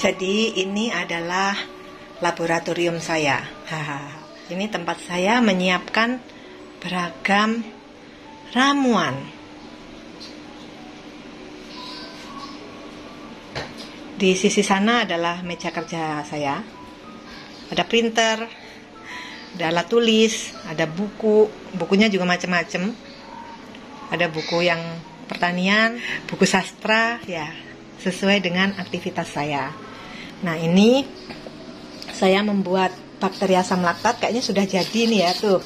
Jadi ini adalah laboratorium saya. Ini tempat saya menyiapkan beragam ramuan. Di sisi sana adalah meja kerja saya. Ada printer, ada alat tulis, ada buku. Bukunya juga macam-macam. Ada buku yang pertanian, buku sastra, ya sesuai dengan aktivitas saya. Nah, ini saya membuat bakteri asam laktat, kayaknya sudah jadi nih ya, tuh.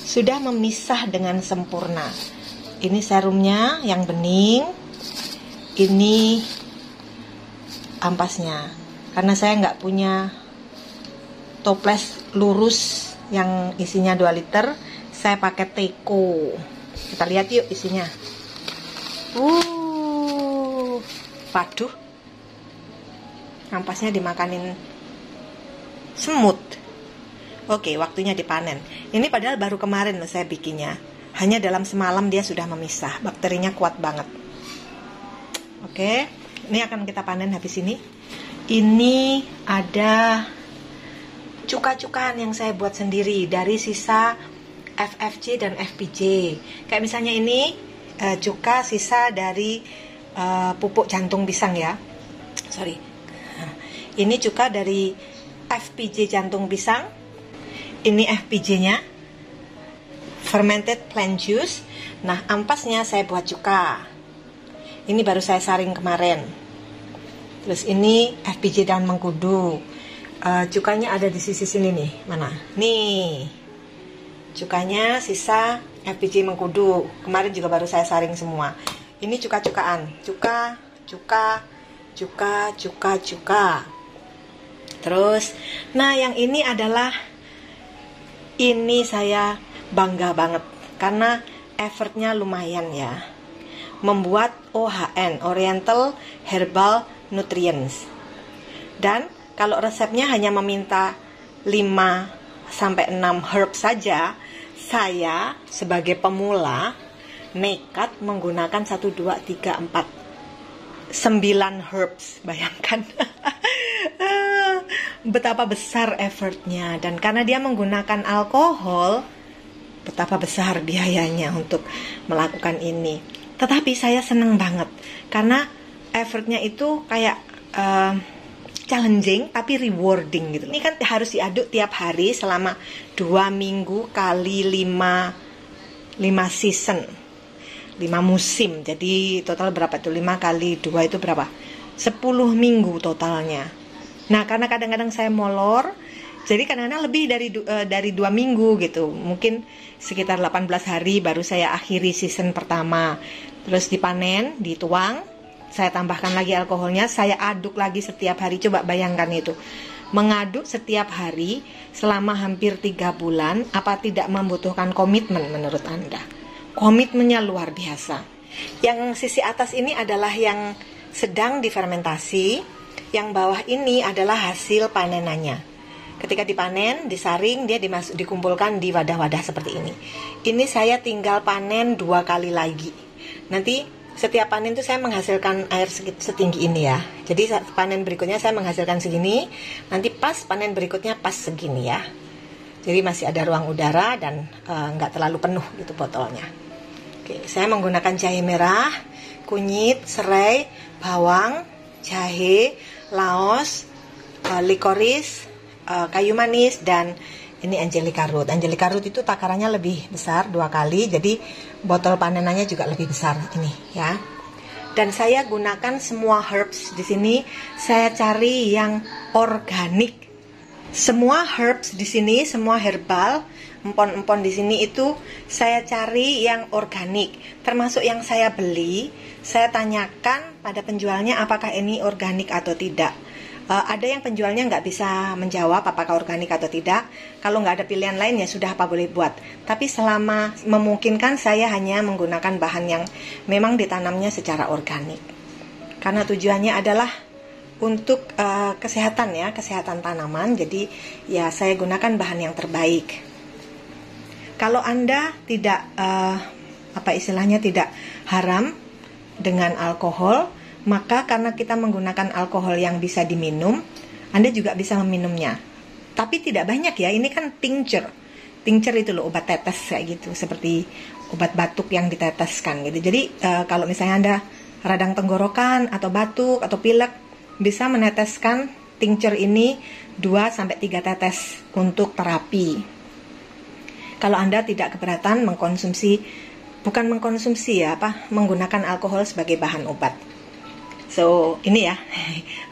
Sudah memisah dengan sempurna. Ini serumnya yang bening. Ini ampasnya. Karena saya nggak punya toples lurus yang isinya 2 liter, saya pakai teko. Kita lihat yuk isinya. Waduh, ampasnya dimakanin semut. Oke, waktunya dipanen. Ini padahal baru kemarin loh saya bikinnya. Hanya dalam semalam dia sudah memisah. Bakterinya kuat banget. Oke, ini akan kita panen habis ini. Ini ada cuka-cukaan yang saya buat sendiri dari sisa FFC dan FPJ. Kayak misalnya ini cuka sisa dari pupuk jantung pisang ya. Sorry. Ini cuka dari FPJ jantung pisang. Ini FPJ-nya, fermented plant juice. Nah, ampasnya saya buat cuka. Ini baru saya saring kemarin. Terus ini FPJ daun mengkudu. Cukanya ada di sisi sini nih. Mana? Nih. Cukanya sisa FPJ mengkudu. Kemarin juga baru saya saring semua. Ini cuka-cukaan. Cuka. Terus, nah yang ini adalah, ini saya bangga banget karena effortnya lumayan ya. Membuat OHN, Oriental Herbal Nutrients. Dan kalau resepnya hanya meminta 5-6 herb saja, saya sebagai pemula nekat menggunakan 1, 2, 3, 4, 9 herbs. Bayangkan betapa besar effortnya. Dan karena dia menggunakan alkohol, betapa besar biayanya untuk melakukan ini. Tetapi saya senang banget karena effortnya itu kayak challenging tapi rewarding gitu. Ini kan harus diaduk tiap hari selama 2 minggu kali 5 season, 5 musim. Jadi total berapa itu? 5 kali 2 itu berapa? 10 minggu totalnya. Nah, karena kadang-kadang saya molor, jadi kadang-kadang lebih dari 2 minggu gitu. Mungkin sekitar 18 hari baru saya akhiri season pertama. Terus dipanen, dituang, saya tambahkan lagi alkoholnya, saya aduk lagi setiap hari. Coba bayangkan itu. Mengaduk setiap hari selama hampir 3 bulan, apa tidak membutuhkan komitmen menurut Anda? Komitmennya luar biasa. Yang sisi atas ini adalah yang sedang difermentasi, yang bawah ini adalah hasil panenannya. Ketika dipanen, disaring, dia dikumpulkan di wadah-wadah seperti ini. Ini saya tinggal panen 2 kali lagi. Nanti setiap panen itu saya menghasilkan air setinggi ini ya. Jadi panen berikutnya saya menghasilkan segini, nanti pas panen berikutnya pas segini ya. Jadi masih ada ruang udara dan nggak terlalu penuh gitu botolnya. Oke, saya menggunakan jahe merah, kunyit, serai, bawang, jahe, laos, likoris, kayu manis, dan ini Angelica root. Angelica root itu takarannya lebih besar 2 kali, jadi botol panenannya juga lebih besar ini ya. Dan saya gunakan semua herbs di sini. Saya cari yang organik. Semua herbs di sini, semua herbal, empon-empon di sini itu saya cari yang organik. Termasuk yang saya beli, saya tanyakan pada penjualnya apakah ini organik atau tidak. Ada yang penjualnya nggak bisa menjawab apakah organik atau tidak. Kalau nggak ada pilihan lain ya sudah, apa boleh buat. Tapi selama memungkinkan saya hanya menggunakan bahan yang memang ditanamnya secara organik. Karena tujuannya adalah untuk kesehatan ya, kesehatan tanaman. Jadi ya saya gunakan bahan yang terbaik. Kalau Anda tidak istilahnya tidak haram dengan alkohol, maka karena kita menggunakan alkohol yang bisa diminum, Anda juga bisa meminumnya. Tapi tidak banyak ya, ini kan tincture. Tincture itu loh, obat tetes kayak gitu, seperti obat batuk yang diteteskan gitu. Jadi kalau misalnya Anda radang tenggorokan atau batuk atau pilek, bisa meneteskan tincture ini 2-3 tetes untuk terapi. Kalau Anda tidak keberatan menggunakan alkohol sebagai bahan obat. So, ini ya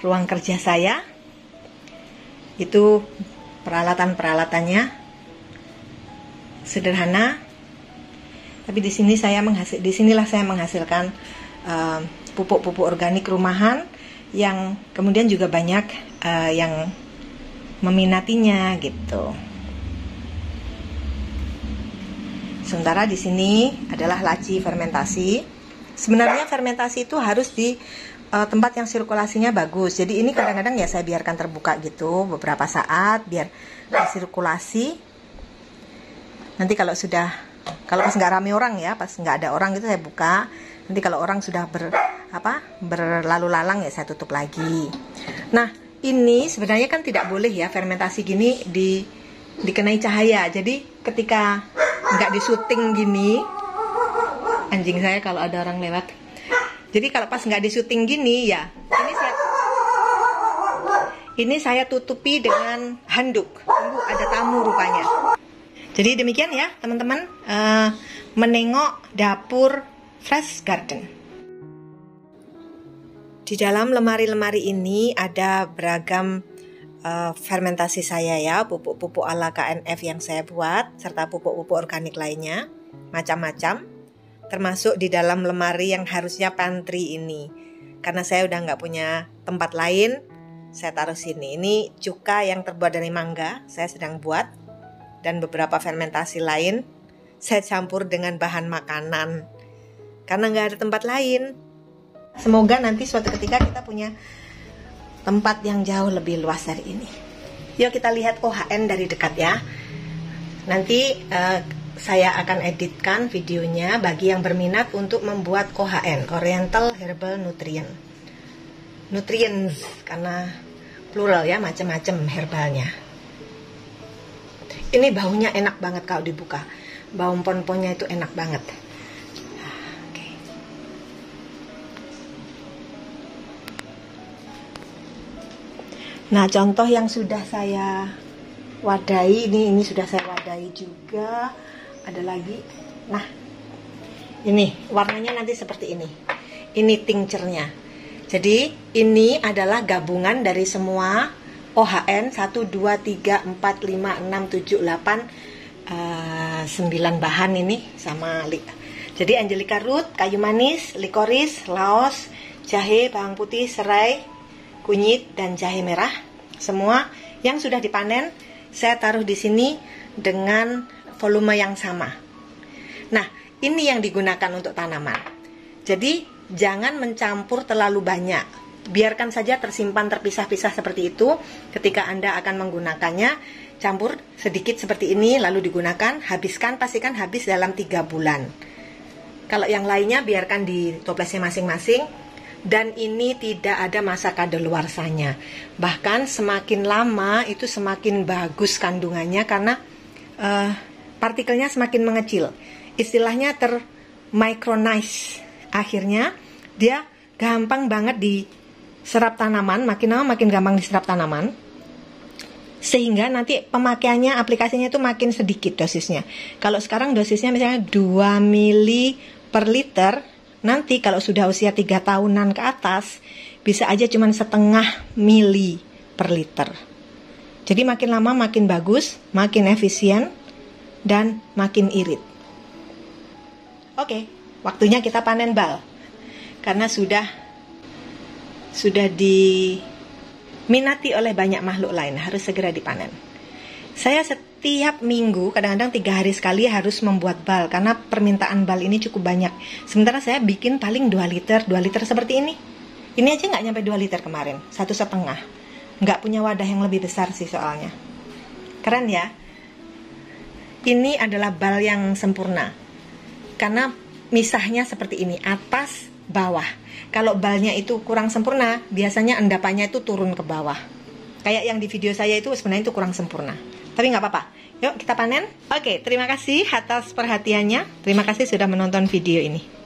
ruang kerja saya. Itu peralatan-peralatannya sederhana. Tapi disinilah saya menghasilkan pupuk-pupuk organik rumahan yang kemudian juga banyak yang meminatinya gitu. Sementara di sini adalah laci fermentasi. Sebenarnya fermentasi itu harus di tempat yang sirkulasinya bagus. Jadi ini kadang-kadang ya saya biarkan terbuka gitu beberapa saat biar bersirkulasi. Nanti kalau pas nggak rame orang ya, pas nggak ada orang gitu saya buka. Nanti kalau orang sudah berlalu lalang ya saya tutup lagi. Nah, ini sebenarnya kan tidak boleh ya fermentasi gini dikenai cahaya. Jadi ketika nggak disuting gini, anjing saya kalau ada orang lewat. Jadi kalau pas nggak disuting gini ya, ini saya tutupi dengan handuk. Tunggu, ada tamu rupanya. Jadi demikian ya teman-teman, menengok dapur Fresh Garden. Di dalam lemari-lemari ini ada beragam fermentasi saya ya, pupuk-pupuk ala KNF yang saya buat, serta pupuk-pupuk organik lainnya, macam-macam. Termasuk di dalam lemari yang harusnya pantry ini. Karena saya udah nggak punya tempat lain, saya taruh sini. Ini cuka yang terbuat dari mangga, saya sedang buat. Dan beberapa fermentasi lain, saya campur dengan bahan makanan. Karena nggak ada tempat lain. Semoga nanti suatu ketika kita punya tempat yang jauh lebih luas dari ini. Yuk kita lihat OHN dari dekat ya. Nanti saya akan editkan videonya bagi yang berminat untuk membuat OHN, Oriental Herbal Nutrients, karena plural ya, macam-macam herbalnya. Ini baunya enak banget kalau dibuka. Bau empon-emponnya itu enak banget. Nah, contoh yang sudah saya wadahi, ini sudah saya wadahi juga. Ada lagi. Nah, ini warnanya nanti seperti ini. Ini tincture-nya. Jadi, ini adalah gabungan dari semua OHN 1, 2, 3, 4, 5, 6, 7, 8 9 bahan ini sama jadi Angelica root, kayu manis, likoris, laos, jahe, bawang putih, serai, kunyit, dan jahe merah. Semua yang sudah dipanen saya taruh di sini dengan volume yang sama. Nah, ini yang digunakan untuk tanaman. Jadi, jangan mencampur terlalu banyak. Biarkan saja tersimpan terpisah-pisah seperti itu. Ketika Anda akan menggunakannya, campur sedikit seperti ini, lalu digunakan, habiskan, pastikan habis dalam 3 bulan. Kalau yang lainnya, biarkan di toplesnya masing-masing. Dan ini tidak ada masa kadaluarsanya. Bahkan semakin lama itu semakin bagus kandungannya karena partikelnya semakin mengecil. Istilahnya termicronize. Akhirnya dia gampang banget diserap tanaman, makin lama makin gampang diserap tanaman. Sehingga nanti pemakaiannya, aplikasinya itu makin sedikit dosisnya. Kalau sekarang dosisnya misalnya 2 mili per liter, nanti kalau sudah usia 3 tahunan ke atas, bisa aja cuma setengah mili per liter. Jadi makin lama makin bagus, makin efisien, dan makin irit. Oke, waktunya kita panen bal. Karena sudah diminati oleh banyak makhluk lain, harus segera dipanen. Saya setiap minggu, kadang-kadang 3 hari sekali harus membuat bal, karena permintaan bal ini cukup banyak. Sementara saya bikin paling 2 liter seperti ini. Ini aja nggak nyampe 2 liter kemarin, 1,5. Nggak punya wadah yang lebih besar sih soalnya. Keren ya? Ini adalah bal yang sempurna. Karena misahnya seperti ini, atas bawah. Kalau balnya itu kurang sempurna, biasanya endapannya itu turun ke bawah. Kayak yang di video saya itu sebenarnya itu kurang sempurna. Tapi nggak apa-apa. Yuk kita panen. Oke, terima kasih atas perhatiannya. Terima kasih sudah menonton video ini.